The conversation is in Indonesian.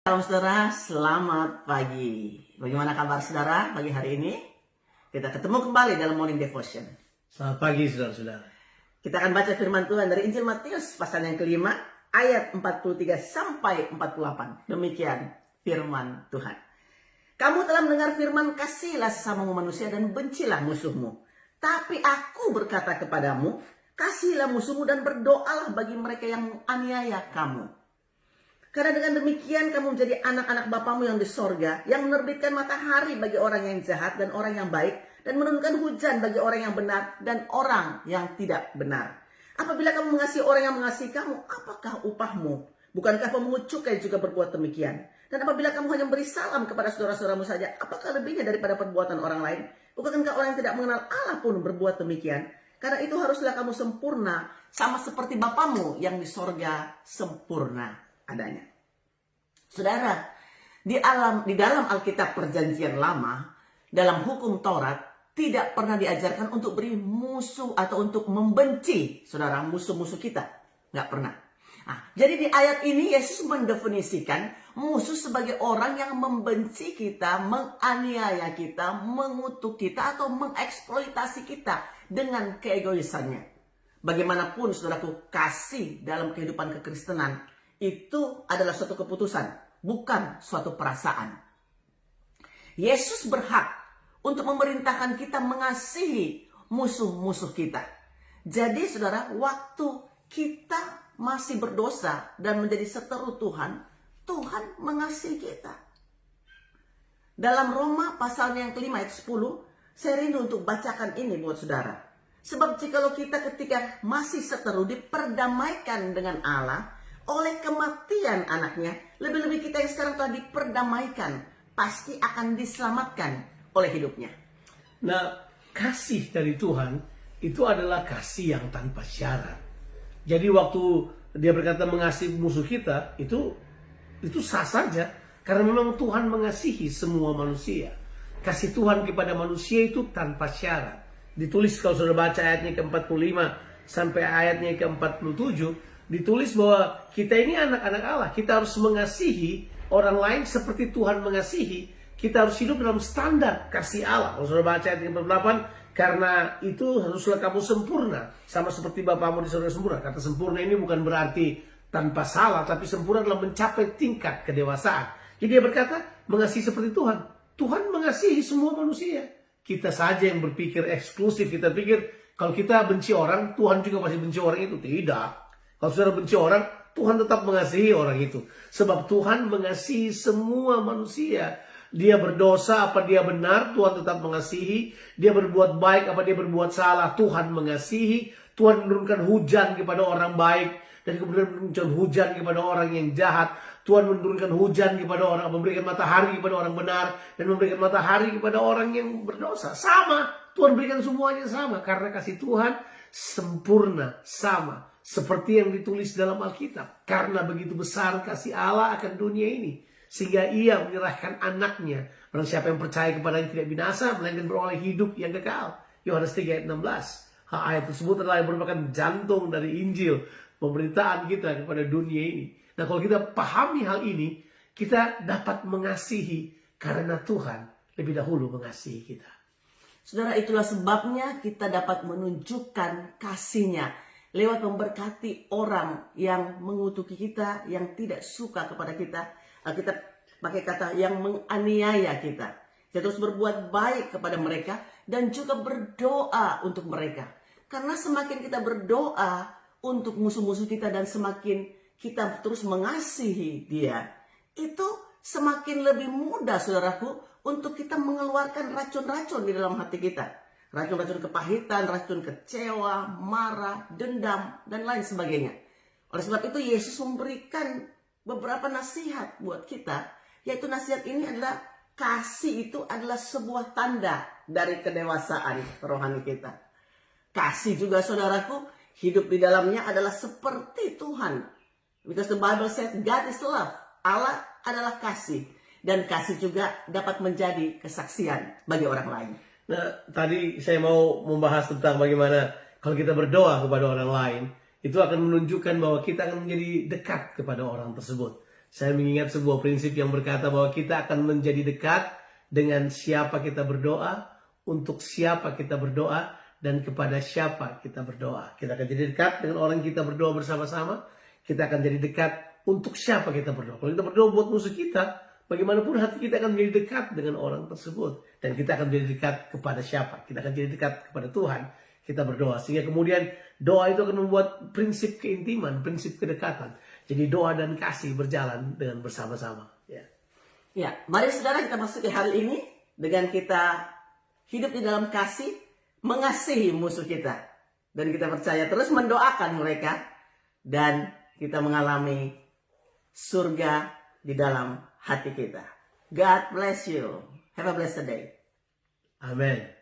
Salam saudara, selamat pagi. Bagaimana kabar saudara pagi hari ini? Kita ketemu kembali dalam Morning Devotion. Selamat pagi saudara-saudara. Kita akan baca firman Tuhan dari Injil Matius pasal yang kelima, ayat 43 sampai 48. Demikian firman Tuhan. Kamu telah mendengar firman, kasihilah sesamamu manusia dan bencilah musuhmu. Tapi aku berkata kepadamu, kasihilah musuhmu dan berdoalah bagi mereka yang menganiaya kamu. Karena dengan demikian kamu menjadi anak-anak Bapamu yang di sorga, yang menerbitkan matahari bagi orang yang jahat dan orang yang baik, dan menurunkan hujan bagi orang yang benar dan orang yang tidak benar. Apabila kamu mengasihi orang yang mengasihi kamu, apakah upahmu? Bukankah pemungut cukai juga berbuat demikian? Dan apabila kamu hanya beri salam kepada saudara-saudaramu saja, apakah lebihnya daripada perbuatan orang lain? Bukankah orang yang tidak mengenal Allah pun berbuat demikian? Karena itu haruslah kamu sempurna, sama seperti Bapamu yang di sorga sempurna adanya. Saudara, di dalam Alkitab Perjanjian Lama, dalam hukum Taurat, tidak pernah diajarkan untuk beri musuh atau untuk membenci saudara musuh-musuh kita. Nggak pernah. Nah, jadi di ayat ini Yesus mendefinisikan musuh sebagai orang yang membenci kita, menganiaya kita, mengutuk kita, atau mengeksploitasi kita dengan keegoisannya. Bagaimanapun saudaraku, kasih dalam kehidupan kekristenan itu adalah suatu keputusan, bukan suatu perasaan. Yesus berhak untuk memerintahkan kita mengasihi musuh-musuh kita. Jadi saudara, waktu kita masih berdosa dan menjadi seteru Tuhan, Tuhan mengasihi kita. Dalam Roma pasal yang kelima ayat 10, saya rindu untuk bacakan ini buat saudara. Sebab jikalau kita ketika masih seteru diperdamaikan dengan Allah oleh kematian anaknya, lebih-lebih kita yang sekarang telah diperdamaikan, pasti akan diselamatkan oleh hidupnya. Nah, kasih dari Tuhan itu adalah kasih yang tanpa syarat. Jadi waktu dia berkata mengasihi musuh kita, itu sah saja. Karena memang Tuhan mengasihi semua manusia. Kasih Tuhan kepada manusia itu tanpa syarat. Ditulis kalau sudah baca ayatnya ke-45 sampai ayatnya ke-47, ditulis bahwa kita ini anak-anak Allah. Kita harus mengasihi orang lain seperti Tuhan mengasihi. Kita harus hidup dalam standar kasih Allah. Kalau sudah baca ayat 48, karena itu haruslah kamu sempurna, sama seperti Bapamu di surga sempurna. Kata sempurna ini bukan berarti tanpa salah, tapi sempurna adalah mencapai tingkat kedewasaan. Jadi dia berkata mengasihi seperti Tuhan. Tuhan mengasihi semua manusia. Kita saja yang berpikir eksklusif. Kita pikir kalau kita benci orang, Tuhan juga pasti benci orang itu. Tidak. Kalau saudara benci orang, Tuhan tetap mengasihi orang itu. Sebab Tuhan mengasihi semua manusia. Dia berdosa apa dia benar, Tuhan tetap mengasihi. Dia berbuat baik apa dia berbuat salah, Tuhan mengasihi. Tuhan menurunkan hujan kepada orang baik, dan kemudian menurunkan hujan kepada orang yang jahat. Tuhan menurunkan hujan kepada orang, memberikan matahari kepada orang benar, dan memberikan matahari kepada orang yang berdosa. Sama, Tuhan berikan semuanya sama. Karena kasih Tuhan sempurna, sama. Seperti yang ditulis dalam Alkitab. Karena begitu besar kasih Allah akan dunia ini, sehingga ia menyerahkan anaknya. Barang siapa yang percaya kepadanya tidak binasa, melainkan beroleh hidup yang kekal. Yohanes 3 ayat 16. Ayat tersebut adalah yang merupakan jantung dari Injil, pemberitaan kita kepada dunia ini. Nah, kalau kita pahami hal ini, kita dapat mengasihi karena Tuhan lebih dahulu mengasihi kita. Saudara, itulah sebabnya kita dapat menunjukkan kasihnya lewat memberkati orang yang mengutuki kita, yang tidak suka kepada kita. Kita pakai kata yang menganiaya kita. Kita terus berbuat baik kepada mereka dan juga berdoa untuk mereka. Karena semakin kita berdoa untuk musuh-musuh kita dan semakin kita terus mengasihi dia, itu semakin lebih mudah saudaraku untuk kita mengeluarkan racun-racun di dalam hati kita. Racun-racun kepahitan, racun kecewa, marah, dendam, dan lain sebagainya. Oleh sebab itu Yesus memberikan beberapa nasihat buat kita, yaitu nasihat ini adalah kasih itu adalah sebuah tanda dari kedewasaan rohani kita. Kasih juga saudaraku, hidup di dalamnya adalah seperti Tuhan. Because the Bible says God is love. Allah adalah kasih. Dan kasih juga dapat menjadi kesaksian bagi orang lain. Nah, tadi saya mau membahas tentang bagaimana kalau kita berdoa kepada orang lain, itu akan menunjukkan bahwa kita akan menjadi dekat kepada orang tersebut. Saya mengingat sebuah prinsip yang berkata bahwa kita akan menjadi dekat dengan siapa kita berdoa, untuk siapa kita berdoa, dan kepada siapa kita berdoa. Kita akan jadi dekat dengan orang yang kita berdoa bersama-sama. Kita akan jadi dekat untuk siapa kita berdoa. Kalau kita berdoa buat musuh kita, bagaimanapun hati kita akan menjadi dekat dengan orang tersebut. Dan kita akan menjadi dekat kepada siapa? Kita akan jadi dekat kepada Tuhan. Kita berdoa. Sehingga kemudian doa itu akan membuat prinsip keintiman, prinsip kedekatan. Jadi doa dan kasih berjalan dengan bersama-sama. Ya. Ya, mari saudara kita masuk ke hari ini dengan kita hidup di dalam kasih, mengasihi musuh kita. Dan kita percaya terus mendoakan mereka. Dan kita mengalami surga di dalam hati kita. God bless you. Have a blessed day. Amen.